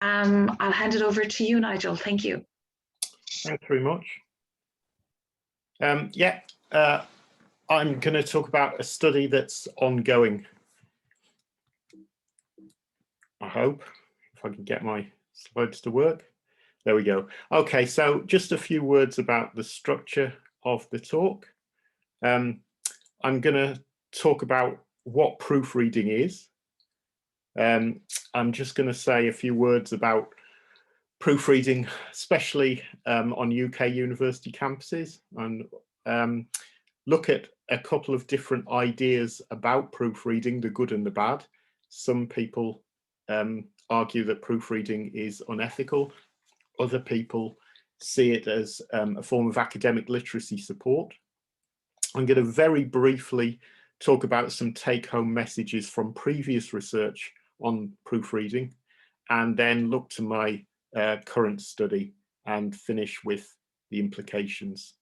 I'll hand it over to you, Nigel. Thank you. Thanks very much. I'm going to talk about a study that's ongoing. I hope, if I can get my slides to work. There we go. Okay, so just a few words about the structure of the talk. I'm going to talk about what proofreading is. I'm just going to say a few words about proofreading, especially on UK university campuses, and look at a couple of different ideas about proofreading, the good and the bad. Some people argue that proofreading is unethical. Other people see it as a form of academic literacy support. I'm going to very briefly talk about some take-home messages from previous research on proofreading, and then look to my current study and finish with the implications.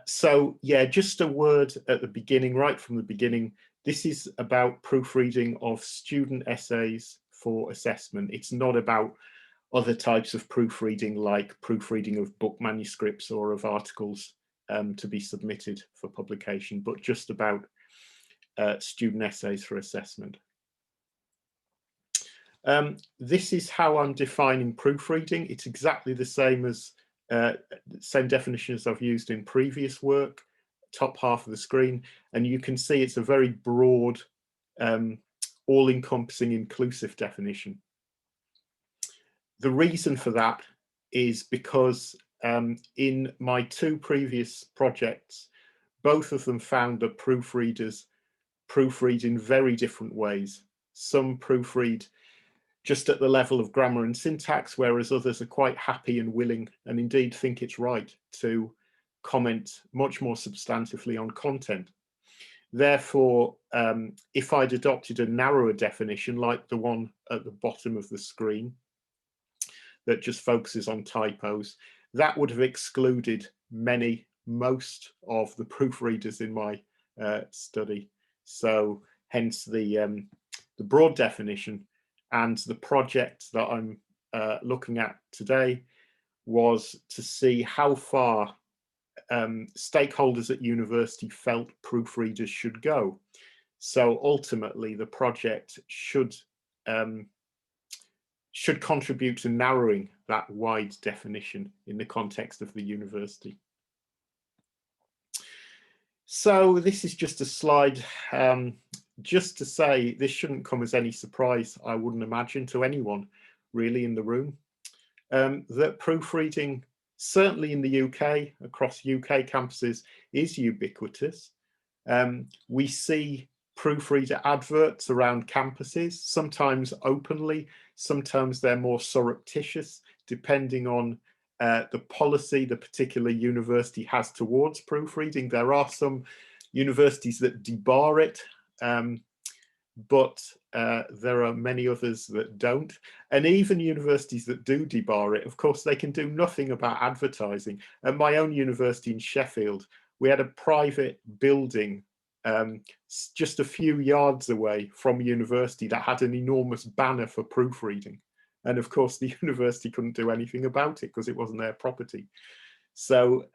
So yeah, just a word at the beginning, right from the beginning. This is about proofreading of student essays for assessment. It's not about other types of proofreading, like proofreading of book manuscripts or of articles to be submitted for publication, but just about student essays for assessment. This is how I'm defining proofreading. It's exactly the same as same definition as I've used in previous work, top half of the screen, and you can see it's a very broad, all-encompassing, inclusive definition. The reason for that is because in my two previous projects, both of them found that proofreaders proofread in very different ways. Some proofread just at the level of grammar and syntax, whereas others are quite happy and willing, and indeed think it's right, to comment much more substantively on content. Therefore, if I'd adopted a narrower definition, like the one at the bottom of the screen, that just focuses on typos, that would have excluded most of the proofreaders in my study. So hence the broad definition. And the project that I'm looking at today was to see how far stakeholders at university felt proofreaders should go. So ultimately, the project should contribute to narrowing that wide definition in the context of the university. So this is just a slide just to say this shouldn't come as any surprise, I wouldn't imagine, to anyone really in the room, that proofreading, certainly in the UK, across UK campuses, is ubiquitous. We see proofreader adverts around campuses, sometimes openly, sometimes they're more surreptitious, depending on the policy the particular university has towards proofreading. There are some universities that debar it, but there are many others that don't. And even universities that do debar it, of course, they can do nothing about advertising. At my own university in Sheffield, we had a private building just a few yards away from university that had an enormous banner for proofreading. And of course, the university couldn't do anything about it because it wasn't their property. So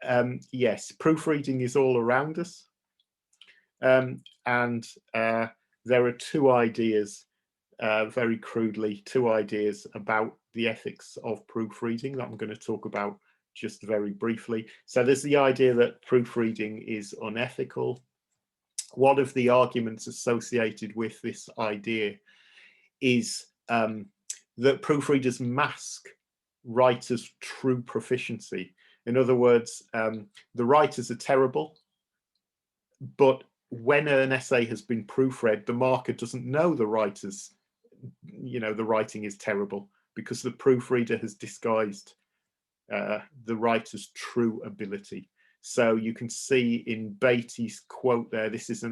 yes, proofreading is all around us. There are two ideas, very crudely, two ideas about the ethics of proofreading that I'm going to talk about just very briefly. So there's the idea that proofreading is unethical. One of the arguments associated with this idea is that proofreaders mask writers' true proficiency. In other words, the writers are terrible, but when an essay has been proofread, the marker doesn't know the writer's, the writing is terrible, because the proofreader has disguised the writer's true ability. So you can see in Beatty's quote there, this is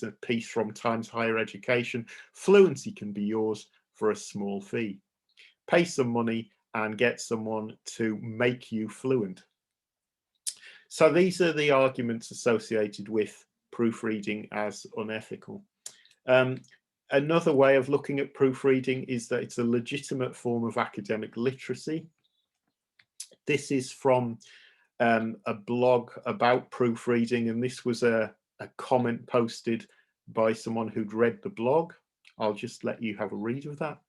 a piece from Times Higher Education: "Fluency can be yours for a small fee. Pay some money and get someone to make you fluent." So these are the arguments associated with proofreading as unethical. Another way of looking at proofreading is that it's a legitimate form of academic literacy. This is from a blog about proofreading, and this was a comment posted by someone who'd read the blog. I'll just let you have a read of that.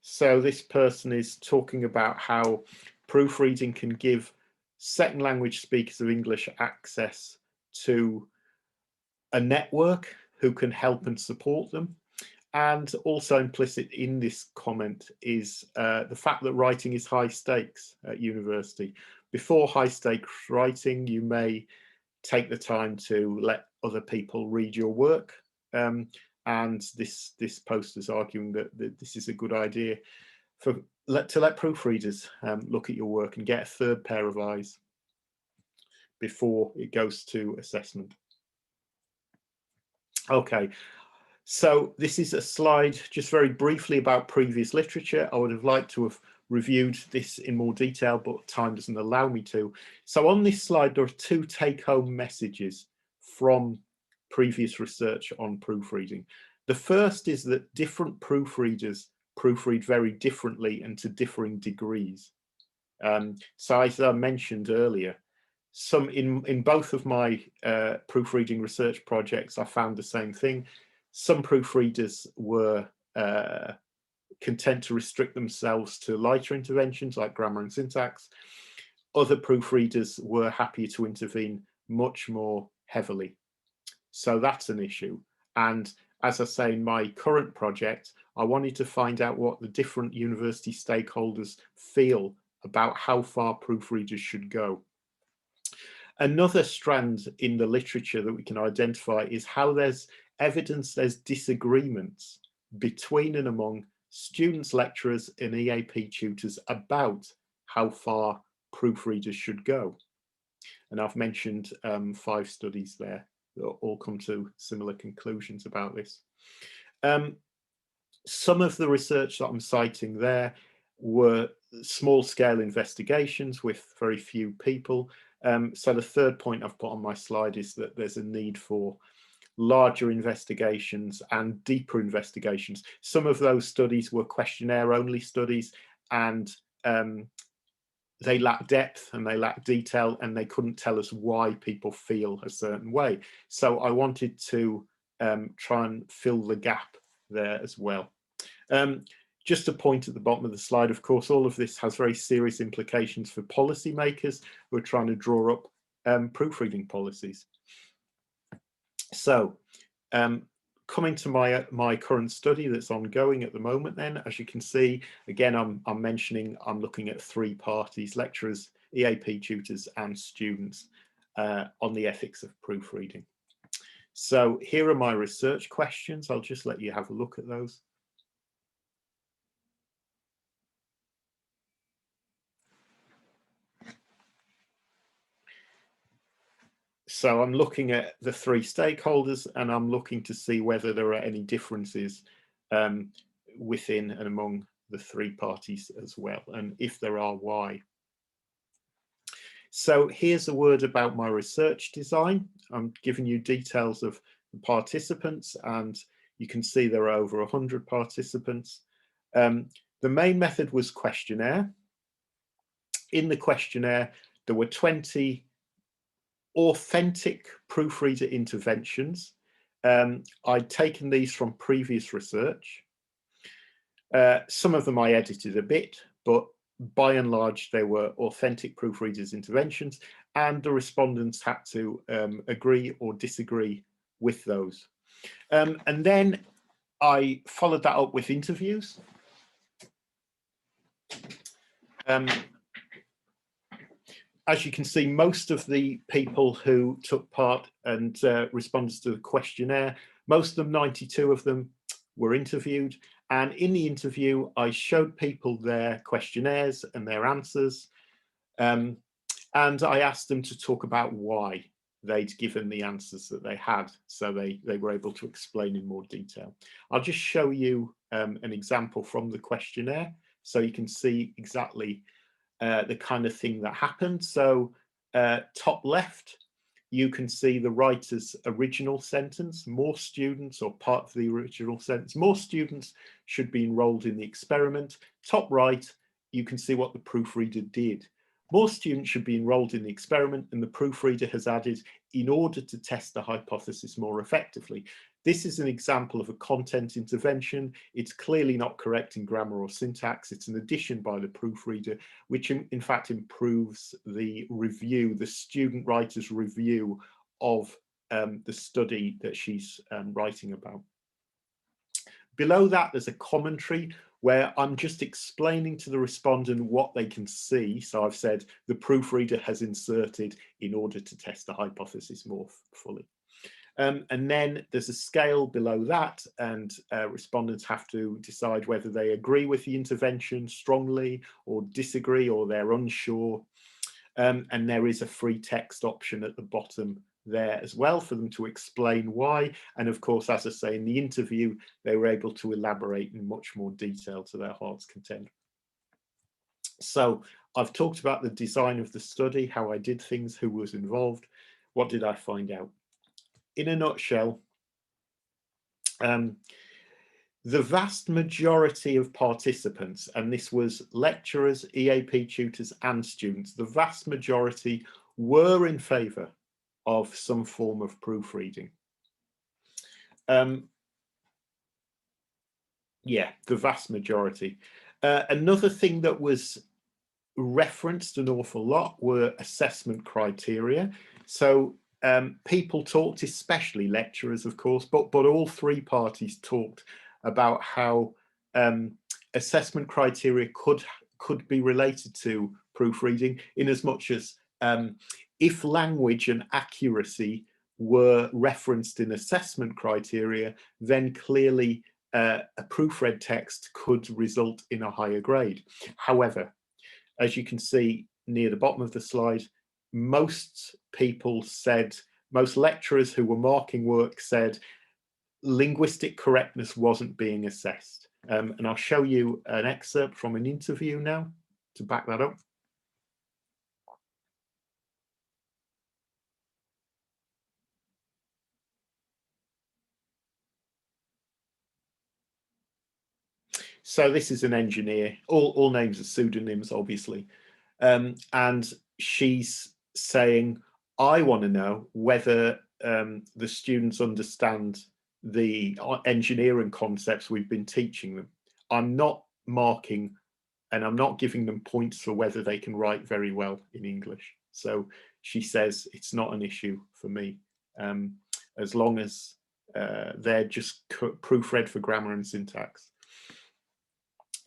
So this person is talking about how proofreading can give second language speakers of English access to a network who can help and support them. And also implicit in this comment is the fact that writing is high stakes at university. Before high stakes writing, you may take the time to let other people read your work. And this post is arguing that this is a good idea to let proofreaders look at your work and get a third pair of eyes before it goes to assessment. Okay, so this is a slide just very briefly about previous literature. I would have liked to have reviewed this in more detail, but time doesn't allow me to. So on this slide, there are two take-home messages from previous research on proofreading. The first is that different proofreaders proofread very differently and to differing degrees. So as I mentioned earlier, in both of my proofreading research projects, I found the same thing. Some proofreaders were content to restrict themselves to lighter interventions like grammar and syntax. Other proofreaders were happy to intervene much more heavily. So that's an issue. And as I say, in my current project, I wanted to find out what the different university stakeholders feel about how far proofreaders should go. Another strand in the literature that we can identify is how there's evidence there's disagreements between and among students, lecturers, and EAP tutors about how far proofreaders should go. And I've mentioned 5 studies there that all come to similar conclusions about this. Some of the research that I'm citing there were small-scale investigations with very few people. So the third point I've put on my slide is that there's a need for larger investigations and deeper investigations. Some of those studies were questionnaire-only studies, and they lack depth and they lack detail, and they couldn't tell us why people feel a certain way. So I wanted to try and fill the gap there as well. Just a point at the bottom of the slide, of course, all of this has very serious implications for policymakers who are trying to draw up proofreading policies. So coming to my current study that's ongoing at the moment, then, as you can see, again, I'm looking at 3 parties: lecturers, EAP tutors, and students on the ethics of proofreading. So here are my research questions. I'll just let you have a look at those. So I'm looking at the 3 stakeholders, and I'm looking to see whether there are any differences within and among the 3 parties as well, and if there are, why. So here's a word about my research design. I'm giving you details of the participants, and you can see there are over 100 participants. The main method was questionnaire. In the questionnaire, there were 20 authentic proofreader interventions. I'd taken these from previous research. Some of them I edited a bit, but by and large, they were authentic proofreaders' interventions, and the respondents had to agree or disagree with those. And then I followed that up with interviews. As you can see, most of the people who took part and responded to the questionnaire, most of them, 92 of them, were interviewed. And in the interview, I showed people their questionnaires and their answers. And I asked them to talk about why they'd given the answers that they had, so they were able to explain in more detail. I'll just show you an example from the questionnaire so you can see exactly the kind of thing that happened. So top left, you can see the writer's original sentence, more students, or part of the original sentence, more students should be enrolled in the experiment. Top right, you can see what the proofreader did. More students should be enrolled in the experiment, and the proofreader has added, in order to test the hypothesis more effectively. This is an example of a content intervention. It's clearly not correct in grammar or syntax. It's an addition by the proofreader, which in fact improves the review, the student writer's review of the study that she's writing about. Below that, there's a commentary where I'm just explaining to the respondent what they can see. So I've said the proofreader has inserted in order to test the hypothesis more fully. And then there's a scale below that, and respondents have to decide whether they agree with the intervention strongly or disagree, or they're unsure. And there is a free text option at the bottom there as well for them to explain why. And of course, as I say, in the interview, they were able to elaborate in much more detail to their heart's content. So I've talked about the design of the study, how I did things, who was involved. What did I find out? In a nutshell, the vast majority of participants, and this was lecturers, EAP tutors and students, the vast majority were in favour of some form of proofreading. Yeah, the vast majority. Another thing that was referenced an awful lot were assessment criteria. So people talked, especially lecturers, of course, but all three parties talked about how assessment criteria could be related to proofreading, in as much as if language and accuracy were referenced in assessment criteria, then clearly a proofread text could result in a higher grade. However, as you can see near the bottom of the slide, most people said, most lecturers who were marking work said linguistic correctness wasn't being assessed. And I'll show you an excerpt from an interview now to back that up. So this is an engineer, all names are pseudonyms, obviously. And she's saying, I want to know whether the students understand the engineering concepts we've been teaching them. I'm not marking and I'm not giving them points for whether they can write very well in English. So she says it's not an issue for me, as long as they're just proofread for grammar and syntax.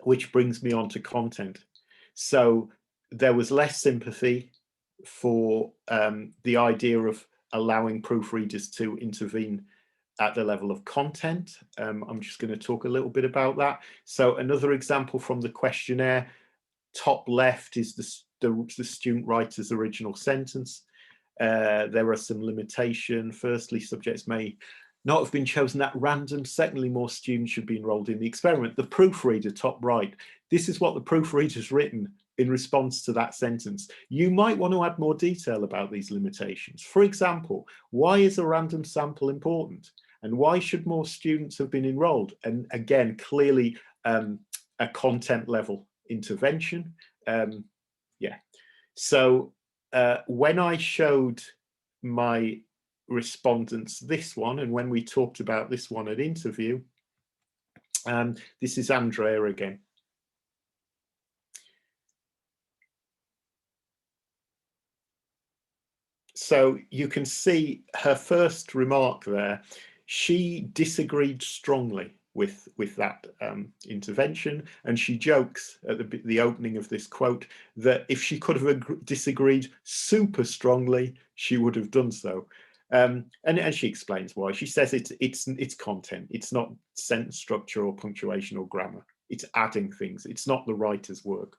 Which brings me on to content. So there was less sympathy for the idea of allowing proofreaders to intervene at the level of content. I'm just going to talk a little bit about that. So another example from the questionnaire, top left is the student writer's original sentence. There are some limitations. Firstly, subjects may not have been chosen at random. Secondly, more students should be enrolled in the experiment. The proofreader, top right, this is what the proofreader's written in response to that sentence. You might want to add more detail about these limitations. For example, why is a random sample important? And why should more students have been enrolled? And again, clearly a content level intervention. Yeah. So when I showed my respondents this one, and when we talked about this one at interview, this is Andrea again. So you can see her first remark there. She disagreed strongly with that intervention, and she jokes at the opening of this quote that if she could have disagreed super strongly, she would have done so. And she explains why. She says it's content. It's not sentence structure or punctuation or grammar. It's adding things. It's not the writer's work.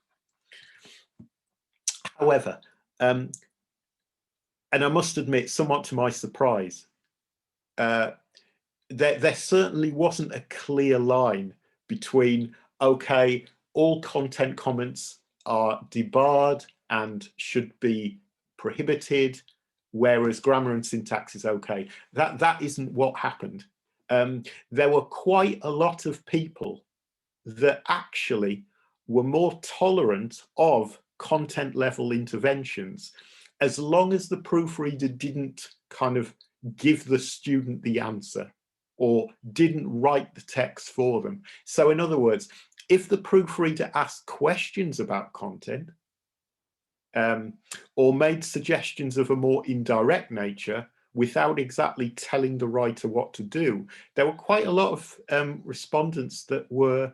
However, and I must admit, somewhat to my surprise, there certainly wasn't a clear line between, okay, all content comments are debarred and should be prohibited, whereas grammar and syntax is okay. That isn't what happened. There were quite a lot of people that actually were more tolerant of content level interventions, as long as the proofreader didn't kind of give the student the answer or didn't write the text for them. So in other words, if the proofreader asked questions about content or made suggestions of a more indirect nature without exactly telling the writer what to do, there were quite a lot of respondents that were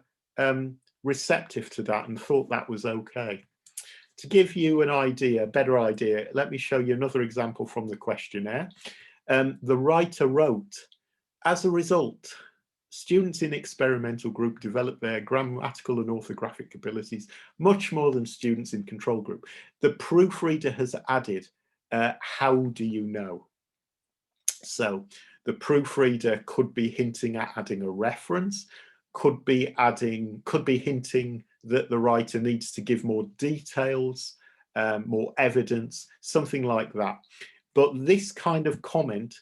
receptive to that and thought that was okay. To give you an idea, a better idea, let me show you another example from the questionnaire. The writer wrote, as a result, students in experimental group develop their grammatical and orthographic abilities much more than students in control group. The proofreader has added, how do you know? So the proofreader could be hinting at adding a reference, could be hinting that the writer needs to give more details, more evidence, something like that. But this kind of comment,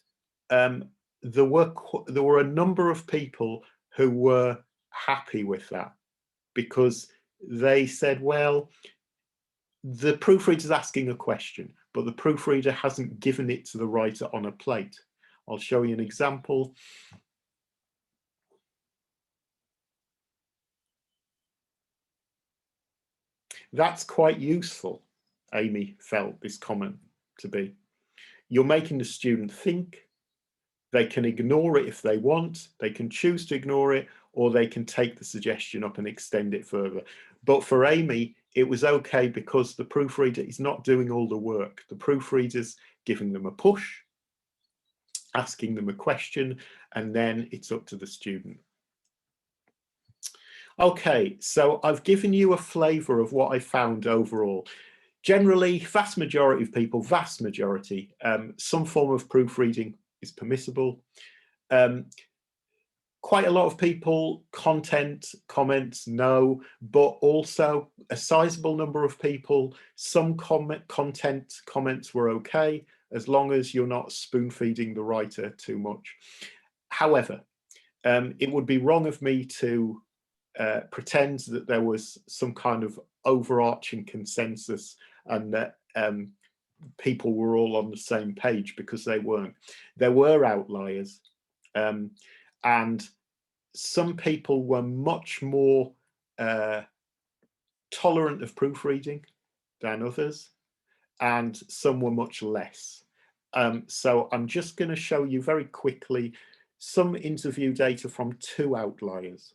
there were a number of people who were happy with that, because they said, well, the proofreader's asking a question, but the proofreader hasn't given it to the writer on a plate. I'll show you an example. That's quite useful, Amy felt this comment to be. You're making the student think. They can ignore it if they want, they can choose to ignore it, or they can take the suggestion up and extend it further. But for Amy, it was okay because the proofreader is not doing all the work. The proofreader's giving them a push, asking them a question, and then it's up to the student. Okay, so I've given you a flavour of what I found overall. Generally, vast majority of people, vast majority, some form of proofreading is permissible. Quite a lot of people, content, comments, no, but also a sizable number of people, some content comments were okay, as long as you're not spoon feeding the writer too much. However, it would be wrong of me to pretend that there was some kind of overarching consensus and that people were all on the same page, because they weren't. There were outliers, and some people were much more tolerant of proofreading than others, and some were much less. So I'm just going to show you very quickly some interview data from two outliers.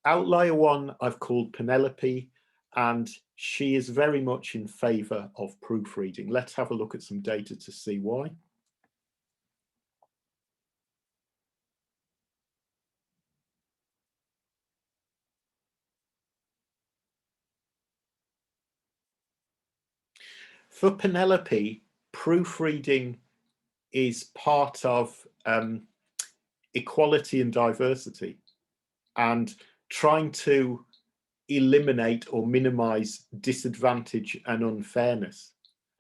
Outlier one I've called Penelope, and she is very much in favour of proofreading. Let's have a look at some data to see why. For Penelope, proofreading is part of equality and diversity, and trying to eliminate or minimize disadvantage and unfairness.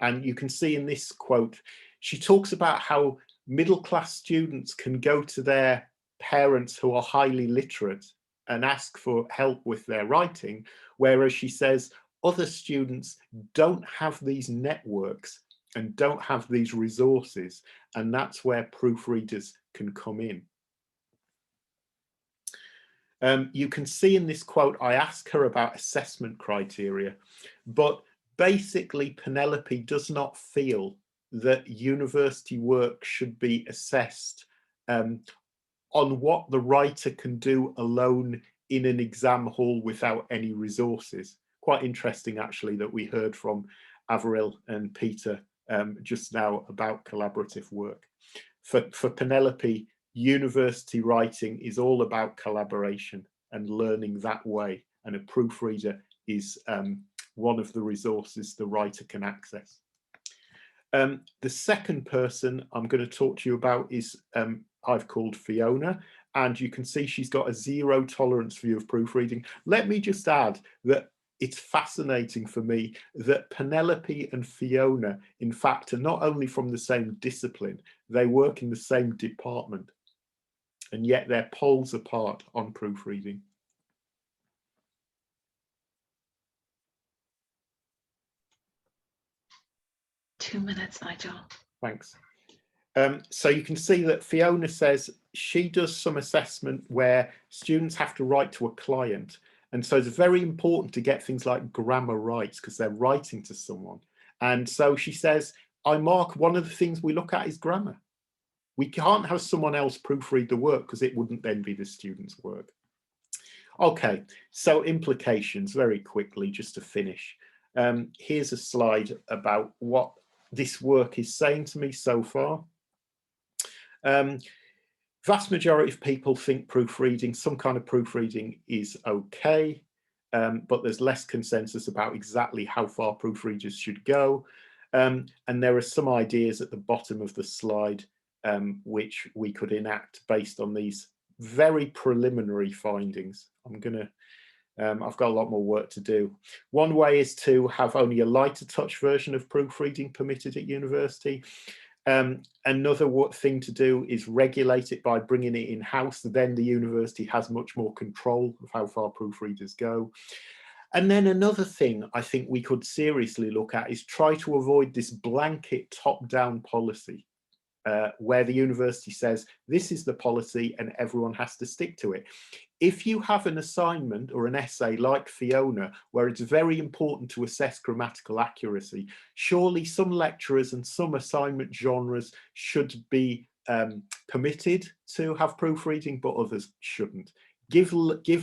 And you can see in this quote, she talks about how middle-class students can go to their parents who are highly literate and ask for help with their writing, whereas she says other students don't have these networks and don't have these resources, and that's where proofreaders can come in. You can see in this quote, I ask her about assessment criteria, but basically Penelope does not feel that university work should be assessed on what the writer can do alone in an exam hall without any resources. Quite interesting, actually, that we heard from Avril and Peter just now about collaborative work. For Penelope, university writing is all about collaboration and learning that way, and a proofreader is one of the resources the writer can access. The second person I'm going to talk to you about is I've called Fiona, and you can see she's got a zero tolerance view of proofreading. Let me just add that it's fascinating for me that Penelope and Fiona, in fact, are not only from the same discipline, they work in the same department, and yet they're poles apart on proofreading. Two minutes, Nigel. Thanks. So you can see that Fiona says she does some assessment where students have to write to a client. And so it's very important to get things like grammar right because they're writing to someone. And so she says, I mark one of the things we look at is grammar. We can't have someone else proofread the work because it wouldn't then be the student's work. Okay, so implications very quickly just to finish. Here's a slide about what this work is saying to me so far. Vast majority of people think proofreading, some kind of proofreading is okay, but there's less consensus about exactly how far proofreaders should go. And there are some ideas at the bottom of the slide which we could enact based on these very preliminary findings. I've got a lot more work to do. One way is to have only a lighter touch version of proofreading permitted at university. Another thing to do is regulate it by bringing it in-house. Then the university has much more control of how far proofreaders go. And then another thing I think we could seriously look at is try to avoid this blanket top-down policy where the university says, this is the policy and everyone has to stick to it. If you have an assignment or an essay like Fiona, where it's very important to assess grammatical accuracy, surely some lecturers and some assignment genres should be permitted to have proofreading, but others shouldn't. Give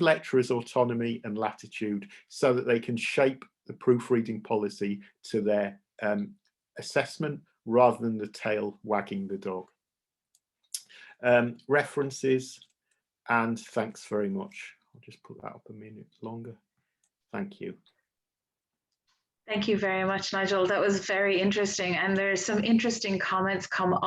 lecturers autonomy and latitude so that they can shape the proofreading policy to their assessment rather than the tail wagging the dog. References, and thanks very much. I'll just put that up a minute longer. Thank you. Thank you very much, Nigel. That was very interesting. And there's some interesting comments come up